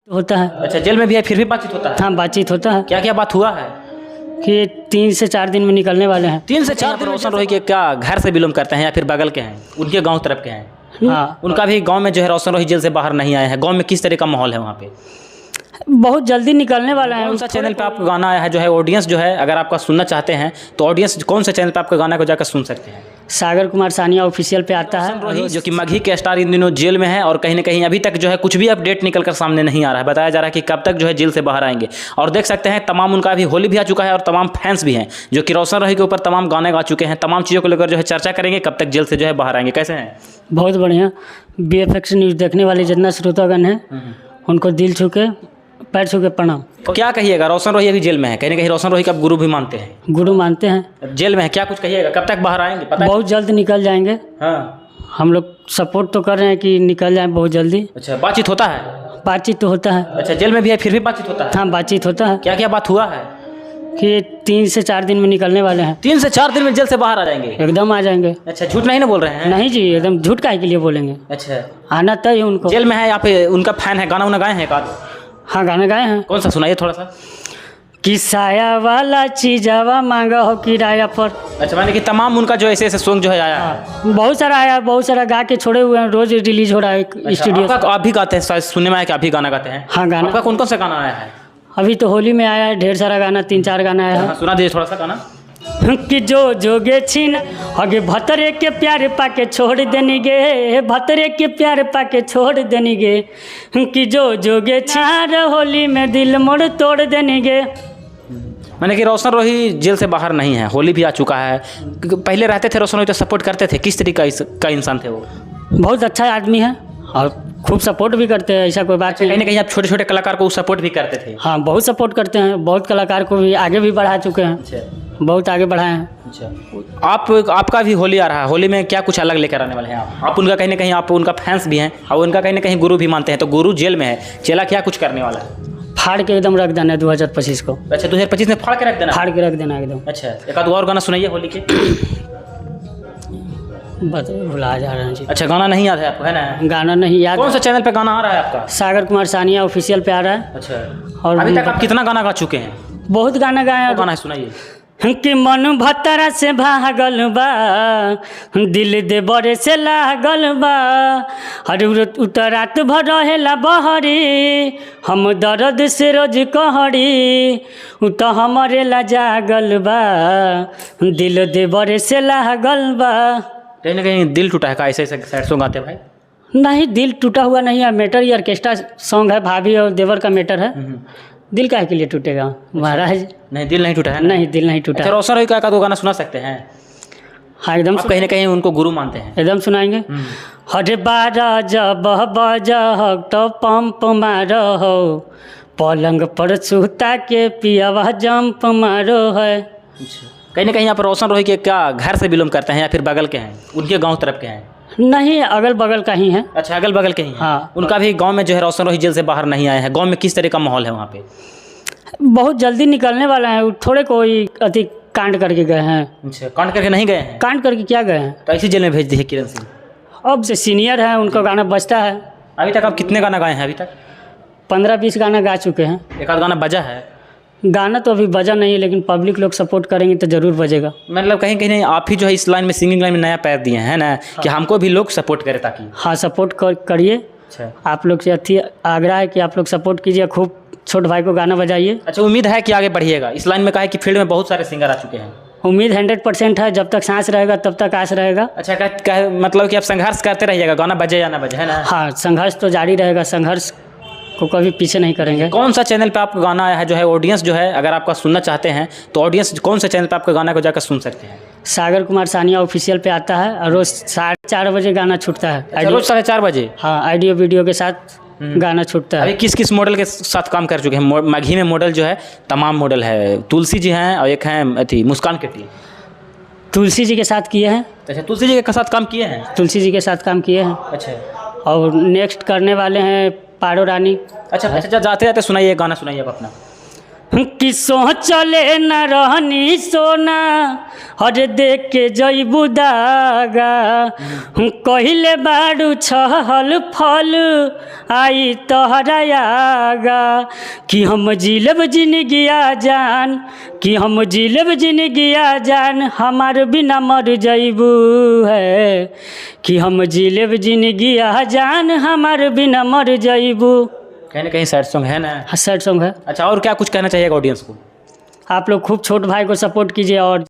होता है। अच्छा, जेल में भी है फिर भी बातचीत होता है? हाँ, बातचीत होता है क्या क्या बात हुआ है कि 3 से 4 दिन में निकलने वाले हैं। 3 से 4 दिन? रोशन रोही के क्या घर से बिलोंग करते हैं या फिर बगल के हैं, उनके गांव तरफ के हैं? हाँ, उनका भी गांव में जो है रोशन रोही जेल से बाहर नहीं आए हैं। गांव में किस तरह का माहौल है वहाँ पे? बहुत जल्दी निकलने वाला है। कौन सा चैनल पे आपका गाना आया है जो है ऑडियंस जो है अगर आपका सुनना चाहते हैं तो ऑडियंस कौन से चैनल पे आपका गाना को जाकर सुन सकते हैं? सागर कुमार सानिया ऑफिशियल पे आता है। रोही जो कि मगही के स्टार इन दिनों जेल में है और कहीं ना कहीं अभी तक जो है कुछ भी अपडेट निकल कर सामने नहीं आ रहा है। बताया जा रहा है कि कब तक जो है जेल से बाहर आएंगे। और देख सकते हैं तमाम उनका अभी होली भी आ चुका है और तमाम फैंस भी हैं जो कि रोशन रोही के ऊपर तमाम गाने गा चुके हैं। तमाम चीज़ों को लेकर जो है चर्चा करेंगे कब तक जेल से जो है बाहर आएंगे। कैसे हैं? बहुत बढ़िया। BFX न्यूज़ देखने वाले जितना श्रोतागण हैं उनको दिल छू के पैर छू के प्रणाम। तो क्या कहिएगा, रोशन रोही अभी जेल में है, कहीं ना कहीं रोशन रोही का गुरु भी मानते हैं, गुरु मानते हैं। जेल में है, क्या कुछ कहिएगा, कब तक बाहर आएंगे पता है? बहुत जल्द निकल जाएंगे। हाँ, हम लोग सपोर्ट तो कर रहे हैं कि निकल जाए बहुत जल्दी। अच्छा, बातचीत होता है? बातचीत तो होता है। अच्छा, जेल में भी है फिर भी बातचीत होता है? हाँ, बातचीत होता है क्या क्या बात हुआ है कि 3 से 4 दिन में निकलने वाले हैं। 3 से 4 दिन में जेल से बाहर आ जाएंगे? एकदम आ जाएंगे। अच्छा, झूठ नहीं ना बोल रहे हैं? नहीं जी, एकदम झूठ काहे के लिए बोलेंगे। अच्छा, आना तय उनको। जेल में है यहाँ पे, उनका फैन है, गाना उना गाए हैं एक? हाँ, गाना गाए हैं। कौन सा सुनाइए थोड़ा सा। कि साया वाला चीजावा मांगा हो किराया पर। अच्छा, माने कि तमाम उनका जो ऐसे ऐसे सॉन्ग जो है आया है? बहुत सारा आया, बहुत सारा गा के छोड़े हुए हैं। रोज रिलीज हो रहा है अच्छा, स्टूडियो। आप भी गाते हैं शायद, सुनने में आया कि आप भी गाना गाते हैं? हाँ, गाना। आपका कौन कौन सा गाना आया है? अभी तो होली में आया है, ढेर सारा गाना, 3-4 गाना आया हाँ, सुना दीजिए थोड़ा सा गाना। है। कि जो जोगे छीन अगे भतरे के प्यार पाके छोड़ देनी गे, भतरे के प्यार पाके छोड़ देनी गे। कि जो जोगे छीन होली में दिल मोड़ तोड़ देनी गे। मैंने कि रोशन रोही जेल से बाहर नहीं है, होली भी आ चुका है। पहले रहते थे रोशन रोही तो सपोर्ट करते थे, किस तरीके का इंसान थे वो? बहुत अच्छा आदमी है और खूब सपोर्ट भी करते हैं, ऐसा कोई बात नहीं। कहीं ना कहीं आप छोटे छोटे कलाकार को सपोर्ट भी करते थे? हाँ, बहुत सपोर्ट करते हैं। बहुत कलाकार को भी आगे भी बढ़ा चुके हैं। अच्छा, बहुत आगे बढ़ाए हैं। अच्छा, आपका भी होली आ रहा है, होली में क्या कुछ अलग लेकर आने वाले हैं आप उनका कहीं ना कहीं, आप उनका फैंस भी हैं और उनका कहीं ना कहीं गुरु भी मानते हैं। तो गुरु जेल में है, चेला क्या कुछ करने वाला है? फाड़ के एकदम रख देना है 2025 को। अच्छा, 2025 में फाड़ के रख देना? फाड़ के रख देना एकदम। अच्छा, एक आध और गाना सुनाइए होली के। बस भुला जा रहे हैं जी। अच्छा, गाना नहीं याद है आपको, है ना? गाना नहीं याद। कौन सा चैनल पे गाना आ रहा है आपका? सागर कुमार सानिया ऑफिशियल पे आ रहा है। अच्छा, और अभी तक आप कितना गाना गा चुके हैं? बहुत गाना गाए हैं। गाना सुनाइए। कि मन भतरा से भागल बा, दिल दे बड़े से लागल बा, हर उतरात भर रहेला बहरी, हम दर्द से रोज कहरी, उत हमारे ला जागल बा, दिल दे बड़े से लागल बा। कहीं ना कहीं दिल टूटा है का? ऐसे ऐसे सैड सॉन्ग गाते भाई? नहीं, दिल टूटा हुआ नहीं है। मैटर ये ऑर्केस्ट्रा सॉन्ग है, भाभी और देवर का मैटर है। दिल काहे के लिए टूटेगा महाराज? नहीं, दिल नहीं टूटा है? नहीं, दिल नहीं टूटा। अच्छा, रोशन रोही का दो गाना सुना सकते हैं? हाँ, एकदम आप कहीं ना कहीं उनको गुरु मानते हैं? एकदम सुनाएंगे। हरे बारह जब बजह तो पंप मारो हो, पलंग पर सुता के पियावा जंप मारो है। कहीं ना कहीं आप रोशन रोही के क्या घर से बिलोंग करते हैं या फिर बगल के हैं, उनके गांव तरफ के हैं? नहीं, अगल बगल का ही है। अच्छा, अगल बगल के ही हैं। हाँ। उनका भी गांव में जो है रोशन रोही जेल से बाहर नहीं आए हैं। गांव में किस तरह का माहौल है वहाँ पे? बहुत जल्दी निकलने वाला है। थोड़े कोई अति कांड करके गए हैं। अच्छा, कांड करके नहीं गए हैं? कांड करके क्या गए हैं? तो इसी जेल में भेज दिए किरण सिंह। अब से सीनियर है, उनका गाना बजता है। अभी तक आप कितने गाना गाए हैं अभी तक? 15-20 गाना गा चुके हैं। एक आध गाना बजा है? गाना तो अभी बजा नहीं है, लेकिन पब्लिक लोग सपोर्ट करेंगे तो ज़रूर बजेगा। मतलब कहीं कहीं आप ही जो है इस लाइन में, सिंगिंग लाइन में नया पैर दिए हैं ना, कि हमको भी लोग सपोर्ट करें ताकि। हाँ, सपोर्ट करिए। अच्छा, आप लोग से अति आग्रह है कि आप लोग सपोर्ट कीजिए, खूब छोट भाई को गाना बजाइए। अच्छा, उम्मीद है कि आगे बढ़िएगा इस लाइन में? कहा है कि फील्ड में बहुत सारे सिंगर आ चुके हैं। उम्मीद 100% है। जब तक सांस रहेगा तब तक आस रहेगा। अच्छा, मतलब कि आप संघर्ष करते रहिएगा, गाना बजे या ना बजे, है ना? हाँ, संघर्ष तो जारी रहेगा। संघर्ष को कभी पीछे नहीं करेंगे। कौन सा चैनल पे आपका गाना आया है जो है ऑडियंस जो है अगर आपका सुनना चाहते हैं तो ऑडियंस कौन सा चैनल पे आपका गाना को जाकर सुन सकते हैं? सागर कुमार सानिया ऑफिशियल पे आता है और रोज 4:30 बजे गाना छूटता है। अच्छा, रोज 4:30 बजे? हाँ, ऑडियो वीडियो के साथ गाना छूटता है। अभी किस किस मॉडल के साथ काम कर चुके हैं? मगही में मॉडल जो है तमाम मॉडल है, तुलसी जी हैं और एक हैं अथी मुस्कान केटी। तुलसी जी के साथ किए हैं। अच्छा, तुलसी जी के साथ काम किए हैं? तुलसी जी के साथ काम किए हैं। अच्छा, और नेक्स्ट करने वाले हैं पारो रानी। अच्छा, जाते जाते सुनाइए, गाना सुनाइए आप अपना। कि सोचले न रहनी सोना हर देख के जईबू दागा कहिले बाड़ू छहल फल आई तोहरा आगा कि हम जिलब जिनगिया जान कि हम जिलब जिनगिया जान हमार बिना मर जईबू है कि हम जिलब जिनगिया जान हमार बिना मर जईबू। कहीं ना कहीं सैड सॉन्ग है ना। हाँ सैड सॉन्ग है। अच्छा, और क्या कुछ कहना चाहिएगा ऑडियंस को? आप लोग खूब छोट भाई को सपोर्ट कीजिए और